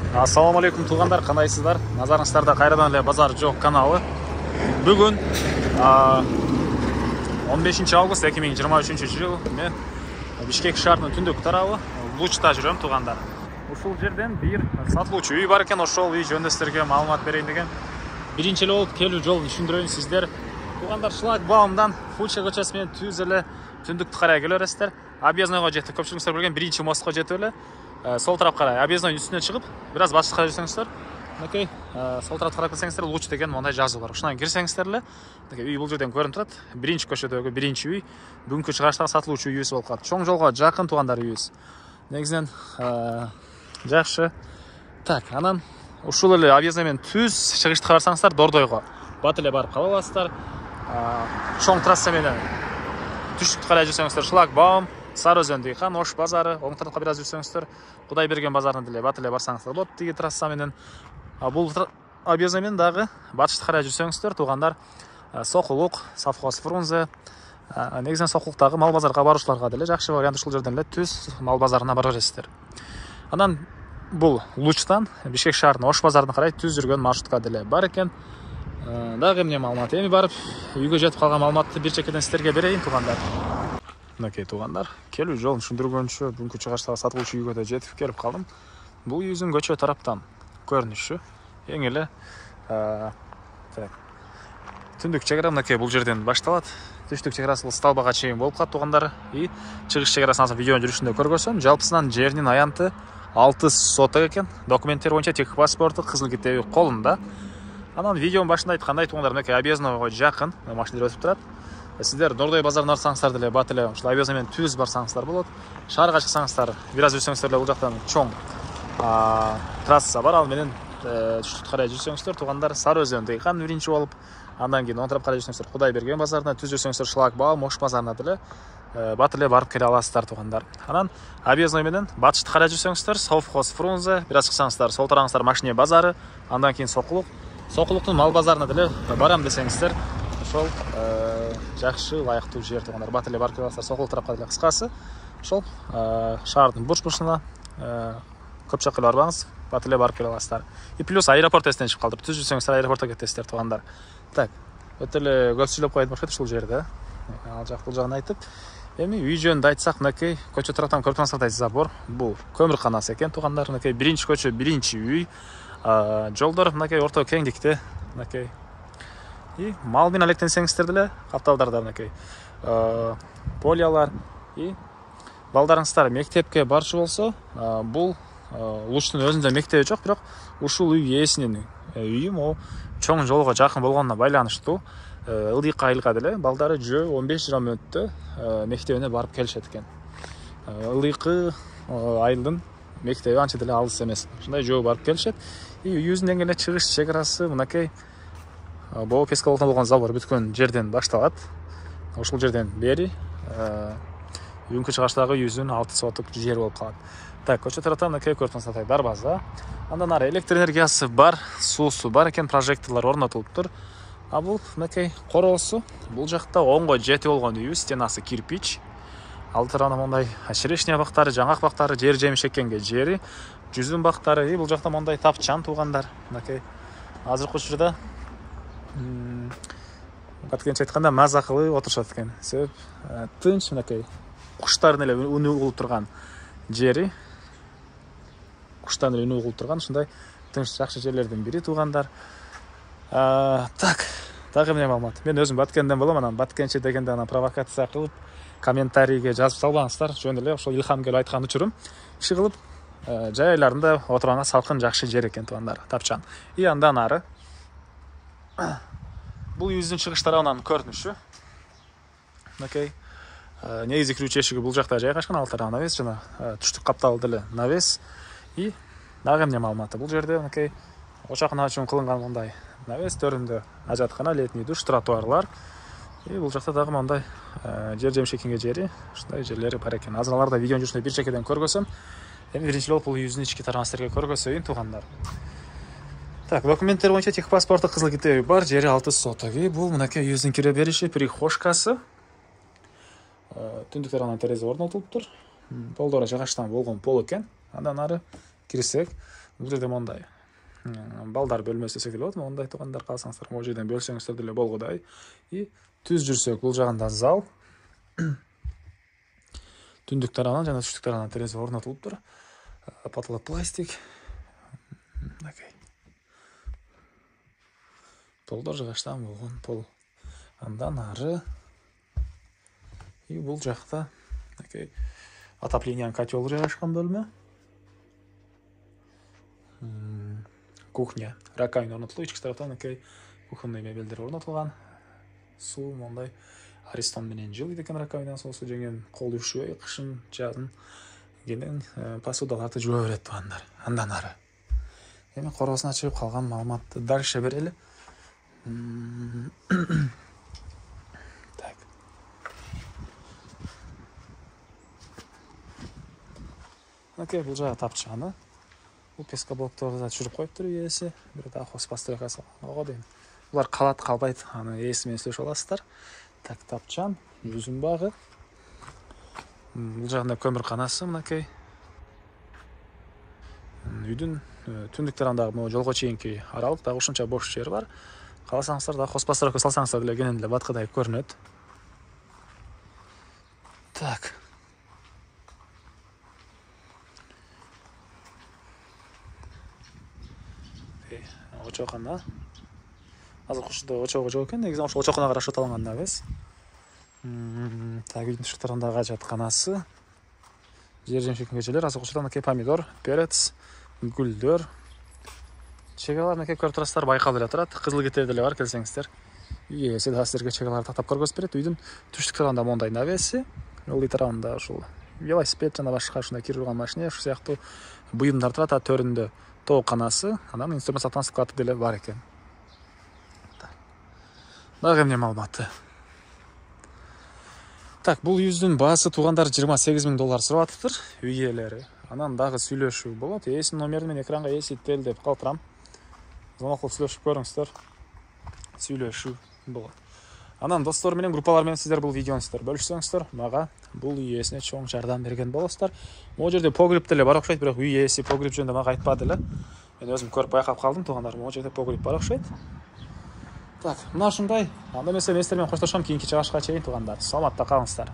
Ассалаумалейкум туғандар, қандайсыздар? Назарыңыздарда қайрадан эле базар жоқ каналы. Бүгін 15 август 2023 жыл мен Бишкек шаарынын түндүк тарабы Лучта жүрөм туғандар. Ушул жерден бир сатылуучу үй бар экен, ошол үй жөнүндө сиздерге маалымат берейин деген. Биринчи эле болуп келүү жолун түшүндүрөйүн сиздер. Туғандар шлагбаумдан Фуча көчөсү менен түз эле түндүктү карай келе бересиздер. Объездныйга жетип, көпчүлүгүңүздөр билген биринчи мостко жетип эле сол тарап карай объезднойдун үстүнө чыгып, бир аз башка карай жүрсөңүздөр, мынакей сол тарапты карап келсеңиздер, Луч деген мондай жазуу бар. Ушунан кирсеңиздер эле, мынакей үй бул жерден көрүнүп турат. Биринчи көчөдөгү биринчи үй, бүгүнкү чыгыштагы сатылуучу үйүбүз болуп калат. Чоң жолго жакын тугандар үйүбүз. Негизинен жакшы. Так, анан ушул эле объездной менен түз чыгышты карасаңыздар, Дордойго бат эле барып кала аласыздар. Чоң трасса менен түштүктү карай жүрсөңүздөр, шлагбаум, Сарыөзөн Дыйкан, Ош базары, оң тарапка бир аз жүрсөңүздөр, Кудайберген базарына деле бат эле барсаңыздар болот. Тиги трасса менен бул объездной менен дагы батышты карай жүрсөңүздөр, тугандар, Сокулук, совхоз Фрунзе, негизинен Сокулуктагы мал базарга баруучуларга деле жакшы вариант, ушул жерден эле түз мал базарына бара бересиздер. Анан бул Лучтан Бишкек шаарынын Ош базарына карай түз жүргөн маршрутка деле бар экен. Дагы эмне маалымат? Эми барып үйгө жетип калган маалыматты бир чекеден сиздерге берейин тугандар. Мынакей тугандар, келүү жолун түшүндүргөнчө бүгүнкү чыгыштагы сатылуучу үйгө да жетип келип калдым. Бул үйдүн көчө тараптан көрүнүшү эң эле түндүк чек ара мынакей бул жерден башталат. Түштүк чек арасы бул столбага чейин болуп калат тугандар. И чыгыш чек арасын видеонун жүрүшүндө көргөзсөм, жалпысынан жеринин аянты 6 соток экен. Документтер боюнча тек паспорту, кызыл китеби колунда. Анан видеонун башында айткандай тугандар, мынакей объезднойго жакын машиналар өтүп турат. Сиздер Дордой базарына барсаңыздар деле бат эле ушул объездной менен түз барсаңыздар болот. Шаарга чыксаңыздар, бир аз жүрсөңүздөр эле бул жактан чоң трасса бар, ал менен түштүктү карай жүрсөңүздөр тугандар, Сарыөзөн Дыйкан биринчи болуп, андан кийин оң тарапка карай жүрсөңүздөр, Кудайберген базарына, түз жүрсөңүздөр Шлагбаум, Ош базарына деле бат эле барып келе аласыздар тугандар. Анан объездной менен батышты карай жүрсөңүздөр, совхоз Фрунзе, бир аз чыксаңыздар, сол тарабыңыздар Машине базары, андан кийин Сокулук. Сокулуктун мал базарына деле барам десеңиздер, ошол жакшы ылайыктуу жер тугандар, бат эле барып келе аласыздар. Сокулук тарапка деле кыскасы ошол шаардын бурч-бурчуна көп жакка барбаңыз, бат эле барып келе аласыздар. И плюс аэропорт эстен чыгып калдыр, түз жүрсөңүздөр аэропортко кетесиздер тугандар. Так, өтө эле көпсүзүлөп коет башка ушул жерде. Ал жак бул жагын айтып, эми үй жөнүндө айтсак, мынакей көчө тараптан көрүп турсаңыздар забор, бул көмүрканасы экен тугандар. Мынакей биринчи көчө, биринчи үй, жолдор мынакей орто кеңдикте, мынакей. И мал менен алектенсеңиздер деле капталдарда мынакей полиялар. И балдарыңыздар мектепке барчу болсо, бул Лучтун өзүндө мектеби жок, бирок ушул үй ээсинин үйү могу чоң жолго жакын болгонуна байланыштуу ылдыйкы айылга деле балдары 10-15 мүнөттө мектебине барып келишет экен. Ылдыйкы айылдын мектеби анча деле алыс эмес. Ушундай жөө барып келишет. И үйүбүздүн эң эле чыгыш чек арасы мынакей Боо Пескаловдон болгон забор бүткөн жерден башталат. Ушул жерден бери бүгүнкү чыгыштагы үйүбүздүн 6 соток жер болуп калат. Так, көчө тараптан мынакей көрүп турсаңыздар дарбаза. Андан ары электр энергиясы бар, суусу бар экен, прожекторлор орнотулуптур. А бул мынакей короосу, бул жакта оңго жети болгон үй, стенасы кирпич. Алды тарабына мондай черешня бактары, жаңгак бактары, жер жемиш эккенге жери, жүзүм бактары, и бул жакта мондай тапчан тугандар. Мынакей азыркы учурда Баткенче айтканда маза кылып отурушат экен. Себеп тынч, мынакей куштардын эле үнү угулуп турган жери. Куштардын үнү угулуп турган ушундай тынч жакшы жерлердин бири тугандар. Так, дагы эмне маалымат? Мен өзүм Баткенден болом, анан Баткенче дегенде анан провокация кылып комментарийге жазып салбаңыздар. Жөн эле ошол Илхам келип айткан учурум. Иши кылып жай айларында отурганга салкын жакшы жер экен тугандар, тапчан. И андан ары бул үйүбүздүн чыгыш тарабынан көрүнүшү. Мынакей негизи кирүүчү эшиги бул жакта жайгашкан, ал тарабы навес жана түштүк капталы деле навес. И дагы эмне маалыматы? Бул жерде мынакей очакына үчүн кылынган мондай навес, төрүндө ажаткана, летний душ, тротуарлар. И бул жакта дагы мондай жер жемиш экенге жери, ушундай жерлери бар экен. Азырларда видеонун жүрүшүндө бир чекеден көргөзөм. Эми биринчи болуп бул үйүбүздүн ички тарабын сиздерге көргөзөйүн тугандар. Так, документтер боюнча тек паспорту, кызыл китеби бар, жери 6 соток. Бул мынакей үйүбүздүн кире бериши, прихожкасы. Түндүк тарабынан терезе орнотулуптур. Полдора жагачтан болгон пол экен. Андан ары кирсек, бул жерде мондай балдар бөлмөсү десек деле болот, мондай туугандар калсаңыздар могу жерден бөлсөңүздөр деле болгудай. И түз жүрсөк бул жагында зал. Түндүк тарабынан жана түштүк тарабынан терезе орнотулуптур. Потолок пластик. Полдор жыгачтан болгон пол. Андан ары и бул жакта отоплениянын котел жайгашкан бөлмө. Кухня, раковина орнотулуп, ички тараптан кухонный мебелдер орнотулган. Суу мондай Аристон менен жылыйт экен раковина, соосу жеңген, кол үшүбөй, кышын, жазын келген посудаларды жуа берет туугандар. Андан ары. Эми коросуна чыгып калган маалыматты дальше берели. Так. Бул жагы тапчаны. Бул пескоблокторду да түшүрүп коюптур ээси. Бир да хозпостройкасы ого дейм. Булар калат, калбайт, аны ээси менен сүйлөшүп аласыздар. Так, тапчан, жүзүм багы. Бул жагында көмүрканасы мынакей. Үйдүн түндүк тарабындагы могу жолго чейинки аралык дагы ушунча бош жер бар. Кааласаңыздар да хозпостройка салсаңыздар деле кенен эле баткыдай көрүнөт. Так. Очокана. Азыр ушунда очогу жок экен, негизи ошол очоканага карашы аталган да эмес. Так, үйдүн түштүк тарабындагы ажатканасы. Жер жемшик көчөлөр, азыр ушунда помидор, перец, гүлдөр. Чегалар көрүп турасыздар, байкалып эле турат. Кызыл кетер деле бар, келсеңиздер. Үй ээси да силерге чегаларды тактап көргөзүп берет. Үйдүн түштүк тарабында мондай навеси, ылдый тарабында ушул велосипед жана башка ушундай кирип турган машина, ушул сыяктуу буюмдар турат. А төрүндө тооканасы, анан инструмент саткан склады деле бар экен. Дагы эмне маалыматы? Так, бул үйүздүн баасы туугандар $28,000 сурап атыптыр, үй ээлери. Анан дагы сүйлөшүү болот. Ээсинин номерин мен экранга эситтел деп калтырам. Звонок кылып сүйлөшүп көрүңүздөр. Сүйлөшүү болот. Анан достор менен, группалар менен сиздер бул видеону бөлүшсөңүздөр, мага бул үй ээсине чоң жардам берген болосуздар. Могу жерде погреб деле бар окшойт, бирок үй ээси погреб жөнүндө мага айтпады эле. Мен өзүм көрүп байкап калдым, туугандар, могу жерде погреб бар окшойт. Так, мына ушундай. Анда эмесе мен сиздер менен коштошом, кийинки чыгышка чейин туугандар. Саламатта калыңыздар.